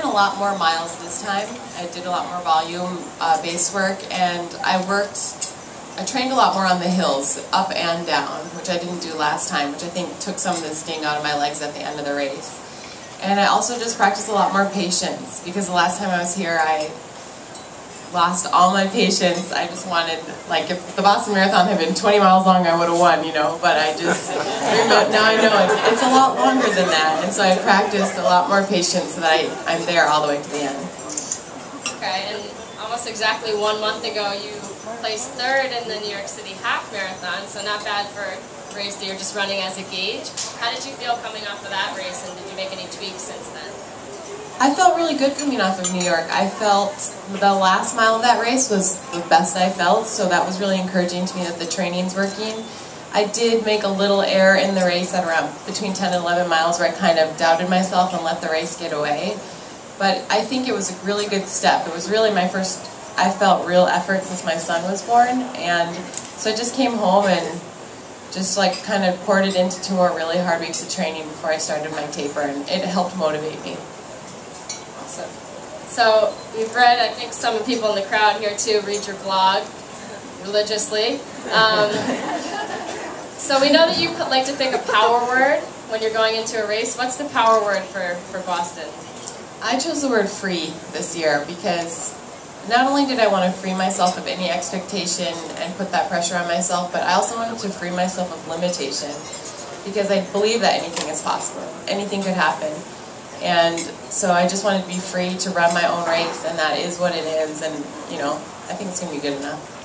a lot more miles this time. I did a lot more volume base work, and I trained a lot more on the hills, up and down, which I didn't do last time, which I think took some of the sting out of my legs at the end of the race. And I also just practiced a lot more patience, because the last time I was here I lost all my patience. I just wanted, like, if the Boston Marathon had been 20 miles long, I would have won, you know, but I just, now I know it's a lot longer than that, and so I practiced a lot more patience so that I'm there all the way to the end. Okay, and almost exactly 1 month ago you placed third in the New York City Half Marathon, so not bad for a race that you're just running as a gauge. How did you feel coming off of that race, and did you make any tweaks since then? I felt really good coming off of New York. I felt the last mile of that race was the best I felt, so that was really encouraging to me that the training's working. I did make a little error in the race at around between 10 and 11 miles where I kind of doubted myself and let the race get away. But I think it was a really good step. It was really my first, I felt, real effort since my son was born, and so I just came home and just like kind of poured it into 2 more really hard weeks of training before I started my taper, and it helped motivate me. Awesome. So we've read, I think some of the people in the crowd here too read your blog religiously. So we know that you like to pick a power word when you're going into a race. What's the power word for Boston? I chose the word free this year because not only did I want to free myself of any expectation and put that pressure on myself, but I also wanted to free myself of limitation, because I believe that anything is possible. Anything could happen. And so I just wanted to be free to run my own race, and that is what it is, and you know, I think it's going to be good enough.